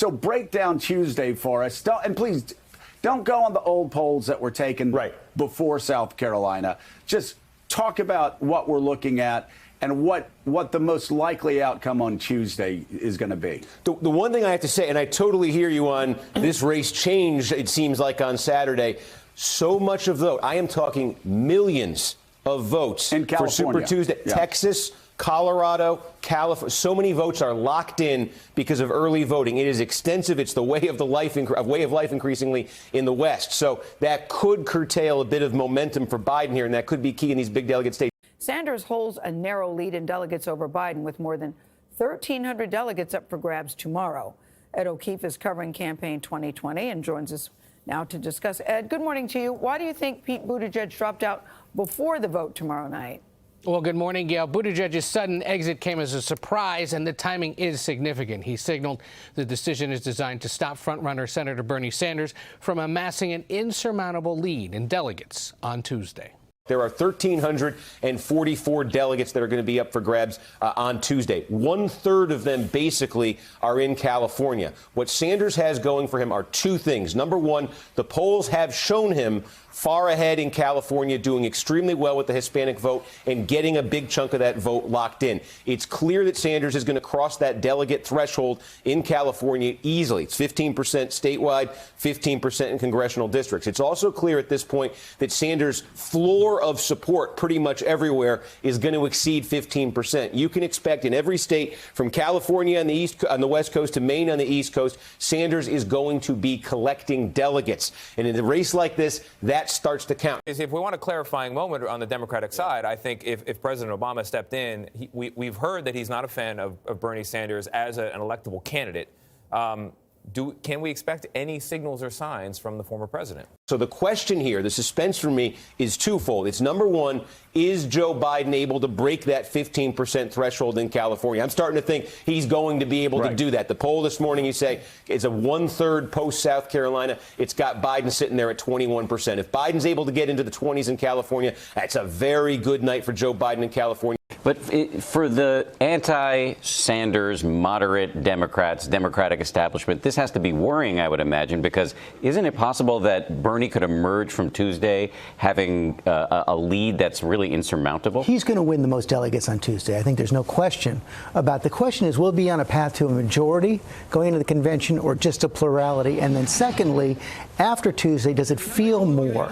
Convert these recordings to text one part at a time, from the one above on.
So break down Tuesday for us. And please don't go on the old polls that were taken before South Carolina. Just talk about what we're looking at and what the most likely outcome on Tuesday is going to be. The one thing I have to say, and I totally hear you on this race changed, it seems like, on Saturday. So much of vote. I am talking millions of votes in for Super Tuesday. Yeah. Texas, Colorado, California. So many votes are locked in because of early voting. It is extensive. It's the way of life increasingly in the West. So that could curtail a bit of momentum for Biden here, and that could be key in these big delegate states. Sanders holds a narrow lead in delegates over Biden with more than 1,300 delegates up for grabs tomorrow. Ed O'Keefe is covering campaign 2020 and joins us now to discuss. Ed, good morning to you. Why do you think Pete Buttigieg dropped out before the vote tomorrow night? Well, good morning, Gail. Buttigieg's sudden exit came as a surprise, and the timing is significant. He signaled the decision is designed to stop frontrunner Senator Bernie Sanders from amassing an insurmountable lead in delegates on Tuesday. There are 1,344 delegates that are going to be up for grabs on Tuesday. 1/3 of them basically are in California. What Sanders has going for him are two things. Number one, the polls have shown him far ahead in California, doing extremely well with the Hispanic vote and getting a big chunk of that vote locked in. It's clear that Sanders is going to cross that delegate threshold in California easily. It's 15% statewide, 15% in congressional districts. It's also clear at this point that Sanders' floor of support pretty much everywhere is going to exceed 15%. You can expect in every state from California on the West Coast to Maine on the East Coast, Sanders is going to be collecting delegates. And in a race like this, that starts to count. If we want a clarifying moment on the Democratic side, I think if President Obama stepped in, we've heard that he's not a fan of Bernie Sanders as an electable candidate. Can we expect any signals or signs from the former president? So the question here, the suspense for me, is twofold. It's number one, is Joe Biden able to break that 15% threshold in California? I'm starting to think he's going to be able to do that. The poll this morning, you say, is a 1/3 post-South Carolina. It's got Biden sitting there at 21%. If Biden's able to get into the 20s in California, that's a very good night for Joe Biden in California. But for the anti-Sanders, moderate Democrats, Democratic establishment, this has to be worrying, I would imagine, because isn't it possible that Bernie could emerge from Tuesday having a lead that's really insurmountable? He's going to win the most delegates on Tuesday. I think there's no question about. The question is, will it be on a path to a majority going into the convention or just a plurality? And then secondly, after Tuesday, does it feel more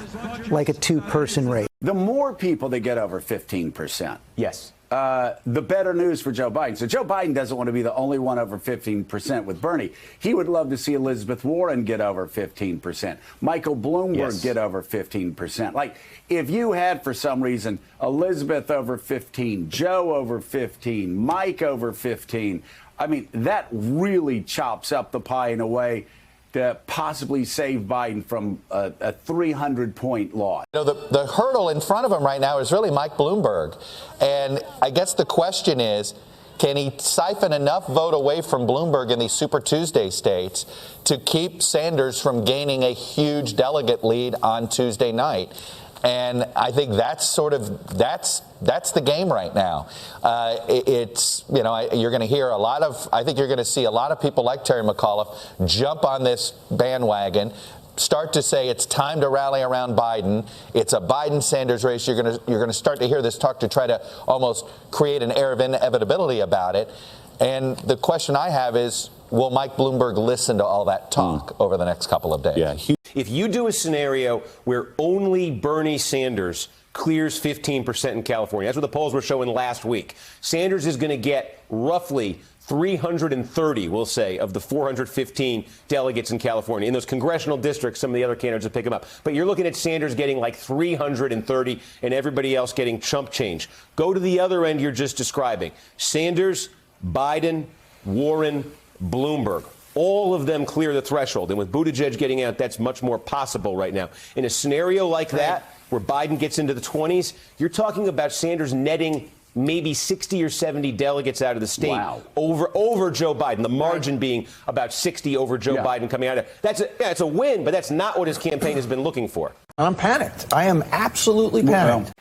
like a two-person race? The more people that get over 15%. Yes. The better news for Joe Biden. So Joe Biden doesn't want to be the only one over 15% with Bernie. He would love to see Elizabeth Warren get over 15%. Michael Bloomberg get over 15%. Like, if you had, for some reason, Elizabeth over 15, Joe over 15, Mike over 15, I mean, that really chops up the pie in a way to possibly save Biden from a 300-point loss. You know, the hurdle in front of him right now is really Mike Bloomberg. And I guess the question is, can he siphon enough vote away from Bloomberg in these Super Tuesday states to keep Sanders from gaining a huge delegate lead on Tuesday night? And I think that's that's the game right now. It's, you know, you're going to hear a lot of, I think you're going to see a lot of people like Terry McAuliffe jump on this bandwagon, start to say it's time to rally around Biden. It's a Biden-Sanders race. You're going to start to hear this talk to try to almost create an air of inevitability about it. And the question I have is, will Mike Bloomberg listen to all that talk over the next couple of days? Yeah. If you do a scenario where only Bernie Sanders clears 15% in California, that's what the polls were showing last week, Sanders is going to get roughly 330, we'll say, of the 415 delegates in California. In those congressional districts, some of the other candidates will pick them up. But you're looking at Sanders getting like 330 and everybody else getting chump change. Go to the other end you're just describing. Sanders, Biden, Warren, Bloomberg. All of them clear the threshold. And with Buttigieg getting out, that's much more possible right now. In a scenario like that, where Biden gets into the 20s, you're talking about Sanders netting maybe 60 or 70 delegates out of the state over Joe Biden, the margin being about 60 over Joe Biden coming out of it. That's a win, but that's not what his campaign has been looking for. I'm panicked. I am absolutely panicked.